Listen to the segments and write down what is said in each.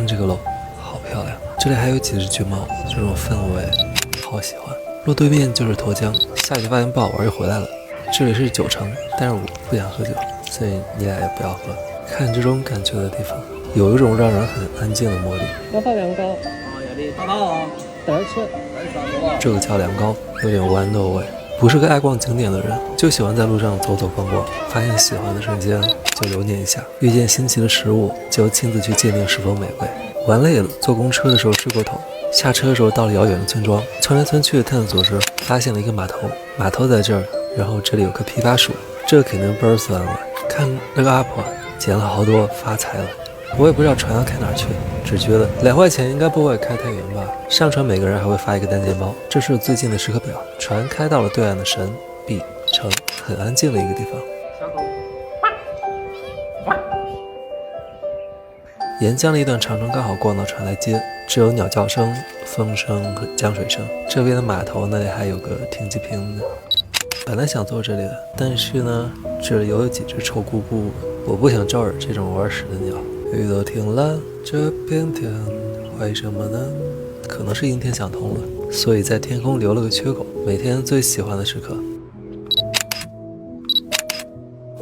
看这个楼，好漂亮！这里还有几只橘猫，这种氛围好喜欢。路对面就是沱江，下去发现不好玩又回来了。这里是酒城，但是我不想喝酒，所以你俩也不要喝。看这种感觉的地方，有一种让人很安静的魔力。我放凉糕，等着吃。这个叫凉糕，有点豌豆味。不是个爱逛景点的人，就喜欢在路上走走逛逛，发现喜欢的瞬间就留念一下，遇见新奇的食物就亲自去鉴定是否美味。玩累了，坐公车的时候睡过头，下车的时候到了遥远的村庄，村来村去的探索时发现了一个码头，码头在这儿，然后这里有棵枇杷树，这个肯定倍儿酸了。看那个阿婆捡了好多，发财了。我也不知道船要开哪儿去，只觉得2块钱应该不会开太远吧。上船每个人还会发一个单肩包，这是最近的时刻表。船开到了对岸的神碧城，很安静的一个地方。沿江的一段长城刚好逛到船来接，只有鸟叫声、风声和江水声。这边的码头那里还有个停机坪呢。本来想坐这里的，但是呢，这里有几只臭咕咕，我不想招惹这种玩屎的鸟。雨都停了，这片天为什么呢？可能是阴天想通了，所以在天空留了个缺口。每天最喜欢的时刻。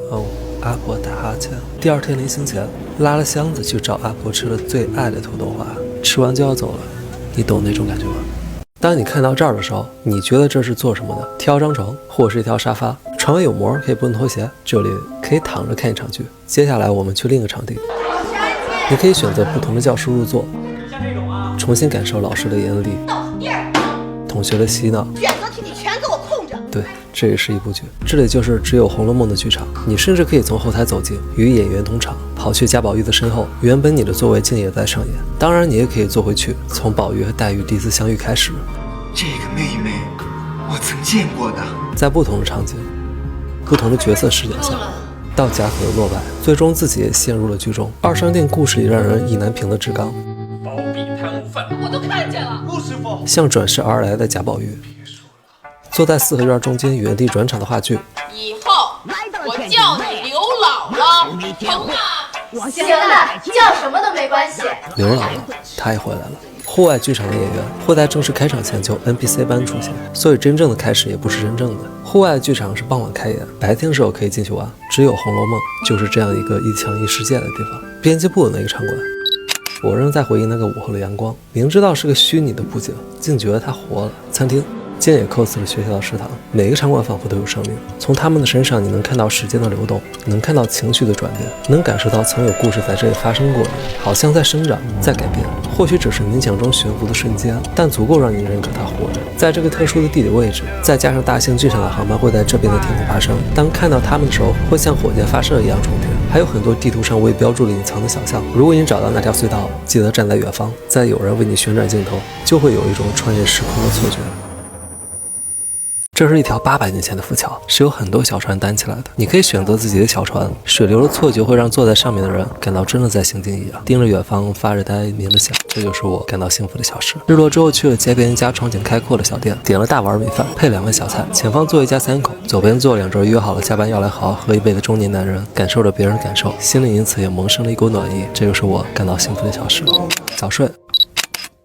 哦，阿婆打哈欠。第二天临行前，拉了箱子去找阿婆吃了最爱的土豆花，吃完就要走了，你懂那种感觉吗？当你看到这儿的时候，你觉得这是做什么的？挑张床，或是一条沙发，床尾有膜，可以不用脱鞋，这里可以躺着看一场剧。接下来我们去另一个场地。你可以选择不同的教室入座，重新感受老师的严厉，同学的嬉闹，选择题你全给我空着。对，这也是一部剧，这里就是只有《红楼梦》的剧场。你甚至可以从后台走进，与演员同场，跑去贾宝玉的身后，原本你的座位竟也在上演。当然，你也可以坐回去，从宝玉和黛玉第一次相遇开始。这个妹妹，我曾见过的。在不同的场景，不同的角色视角下。到贾府的落败，最终自己也陷入了剧中。二商店故事里让人意难平的志刚，包庇贪污犯，我都看见了。陆师傅，像转世而来的贾宝玉，坐在四合院中间原地转场的话剧。以后我叫你刘姥姥，疼吗？行了，叫什么都没关系。刘姥姥，她也回来了。户外剧场的演员会在正式开场前就 NPC 般出现，所以真正的开始也不是真正的。户外剧场是傍晚开演，白天的时候可以进去玩。只有《红楼梦》就是这样一个一墙一世界的地方。编辑部的那个场馆，我仍在回忆那个午后的阳光，明知道是个虚拟的布景，竟觉得它活了。餐厅竟也 cos 了学校的食堂，每个场馆仿佛都有生命。从他们的身上，你能看到时间的流动，能看到情绪的转变，能感受到曾有故事在这里发生过，好像在生长，在改变。或许只是冥想中悬浮的瞬间，但足够让你认可它活着。在这个特殊的地理位置，再加上大型剧场的航班会在这边的天空发生，当看到它们的时候，会像火箭发射一样冲天。还有很多地图上未标注的隐藏的小巷，如果你找到那条隧道，记得站在远方，在有人为你旋转镜头，就会有一种穿越时空的错觉。这是一条800年前的浮桥，是由很多小船担起来的。你可以选择自己的小船，水流的错觉会让坐在上面的人感到真的在行进一样，盯着远方发着呆，冥着想。这就是我感到幸福的小事。日落之后去了街边一家窗景开阔的小店，点了大碗米饭配2份小菜。前方坐一家3口，左边坐2桌约好了下班要来好好喝一杯的中年男人，感受着别人的感受，心里因此也萌生了一股暖意。这就是我感到幸福的小事。早睡，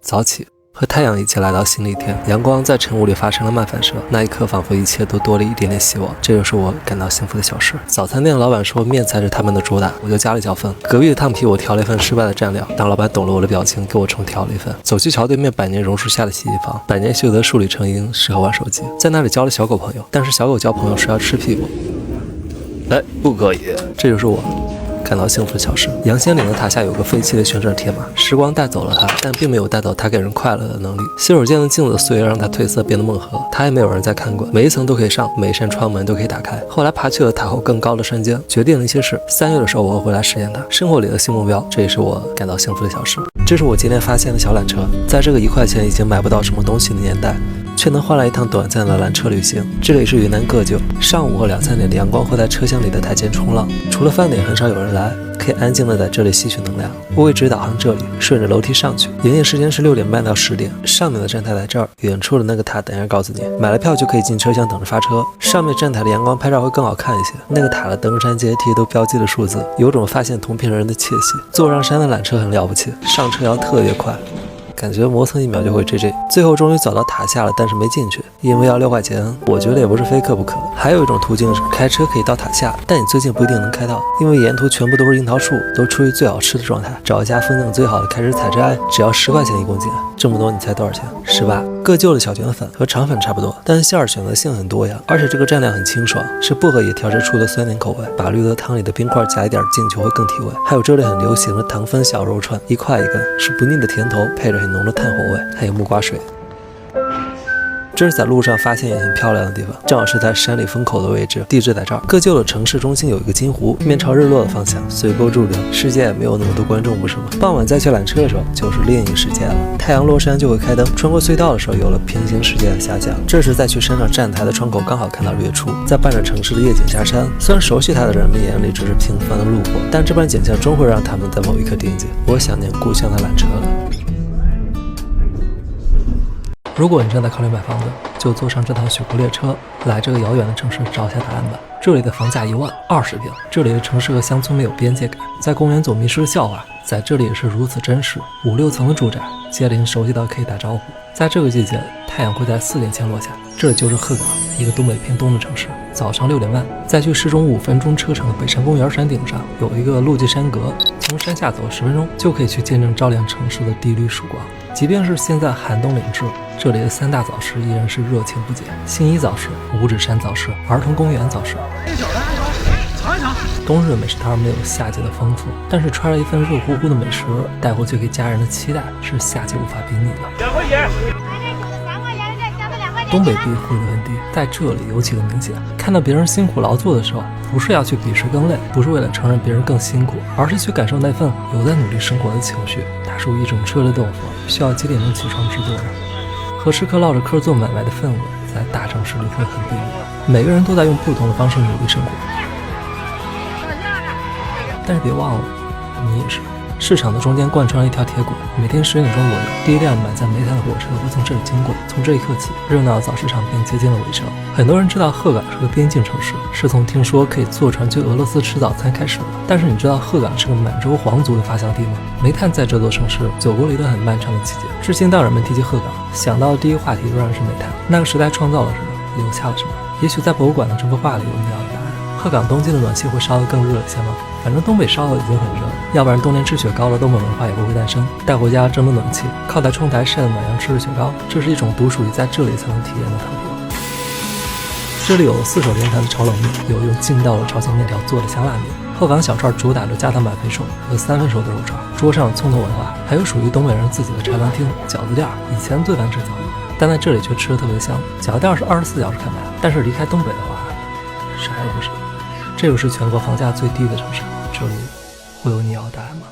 早起。和太阳一起来到新的一天，阳光在晨雾里发生了漫反射，那一刻仿佛一切都多了一点点希望，这就是我感到幸福的小事。早餐店的老板说面才是他们的主打，我就加了1小份。隔壁的烫皮我调了一份失败的蘸料，当老板懂了我的表情，给我重调了一份。走去桥对面百年榕树下的洗衣房，百年修得树理成荫，适合玩手机，在那里交了小狗朋友，但是小狗交朋友是要吃屁股，哎，不可以，这就是我感到幸福的小事。杨仙岭的塔下有个废弃的旋转铁马，时光带走了它，但并没有带走它给人快乐的能力。洗手间的镜子的岁月让它褪色变得梦河，它也没有人再看过。每一层都可以上，每一扇窗门都可以打开。后来爬去了塔后更高的山间，决定了一些事。3月的时候我会回来实验它。生活里的新目标，这也是我感到幸福的小事。这是我今天发现的小缆车，在这个1块钱已经买不到什么东西的年代，却能换来一趟短暂的缆车旅行。这里是云南个旧，上午和2、3点的阳光会在车厢里的台阶冲浪，除了饭点很少有人来，可以安静的在这里吸取能量。我会直导航这里，顺着楼梯上去。营业时间是6点半到10点，上面的站台在这儿，远处的那个塔等一下告诉你，买了票就可以进车厢等着发车。上面站台的阳光拍照会更好看一些。那个塔的登山阶梯都标记了数字，有种发现同频人的窃喜。坐上山的缆车很了不起，上车要特别快。感觉磨蹭1秒就会 GG， 最后终于走到塔下了，但是没进去，因为要6块钱。我觉得也不是非刻不可。还有一种途径是开车可以到塔下，但你最近不一定能开到，因为沿途全部都是樱桃树，都处于最好吃的状态。找一家风景最好的开始采摘，只要10块钱1公斤，这么多你猜多少钱？18。各就的小卷粉和肠粉差不多，但馅儿选择性很多呀，而且这个蘸料很清爽，是薄荷叶调制出的酸甜口味。把绿豆汤里的冰块加一点进去会更提味。还有这里很流行的糖分小肉串，1块1根，是不腻的甜头，配着很浓的炭火味，还有木瓜水。这是在路上发现也很漂亮的地方，正好是在山里风口的位置，地质在这儿。各就的城市中心有一个金湖，面朝日落的方向，随波逐流，世界也没有那么多观众，不是吗？傍晚再去缆车的时候，就是另一个世界了。太阳落山就会开灯，穿过隧道的时候，有了平行世界的下降。这时再去山上站台的窗口，刚好看到日出，在伴着城市的夜景下山。虽然熟悉它的人们眼里只是平凡的路过，但这般景象终会让他们在某一刻惦记。我想念故乡的缆车了。如果你正在考虑买房子，就坐上这趟雪国列车，来这个遥远的城市找一下答案吧。这里的房价1万，20平。这里的城市和乡村没有边界感，在公园走迷失的笑话，在这里也是如此真实。5、6层的住宅，街邻熟悉到可以打招呼。在这个季节，太阳会在4点前落下。这里就是鹤岗，一个东北偏东的城市。早上6点半，在距市中5分钟车程的北山公园山顶上，有一个陆记山阁，从山下走10分钟就可以去见证照亮城市的第一缕曙光。即便是现在寒冬临至，这里的3大早市依然是热情不减：新一早市、五指山早市、儿童公园早市。冬日美食摊没有夏季的丰富，但是揣着一份热乎乎的美食带回去给家人的期待是夏季无法比拟的。2块钱。东北地汇率很低，在这里尤其的明显。看到别人辛苦劳作的时候，不是要去比谁更累，不是为了承认别人更辛苦，而是去感受那份有在努力生活的情绪。它属于一种车的豆腐，需要几点钟起床制作的，和吃客唠着嗑做买卖的氛围，在大城市里会很不一样。每个人都在用不同的方式努力生活，但是别忘了，你也是。市场的中间贯穿了一条铁轨，每天10点钟左右，第一辆满载煤炭的火车会从这里经过。从这一刻起，热闹的早市场便接近了尾声。很多人知道鹤岗是个边境城市，是从听说可以坐船去俄罗斯吃早餐开始的。但是你知道鹤岗是个满洲皇族的发祥地吗？煤炭在这座城市走过了一段很漫长的季节。至今当人们提及鹤岗，想到的第一话题仍然是煤炭。那个时代创造了什么，留下了什么？也许在博物馆的这幅画里有你要的答案。鹤岗冬季的暖气会烧得更热一些吗？反正东北烧的已经很热了，要不然冬天吃雪糕的东北文化也不会诞生。带回家蒸的暖气，靠在窗台晒的暖阳吃的雪糕，这是一种独属于在这里才能体验的糖品。这里有4手连弹的炒冷面，有用劲道的朝鲜面条做的香辣面。鹤岗小串主打着加糖板肥瘦和3分熟的肉串，桌上有葱头文化，还有属于东北人自己的茶餐厅饺子店。以前最烦吃饺子，但在这里却吃得特别香。饺子店是24小时开门，但是离开东北的话，啥也不是。这就是全国房价最低的城市，这里会有你要的答案吗？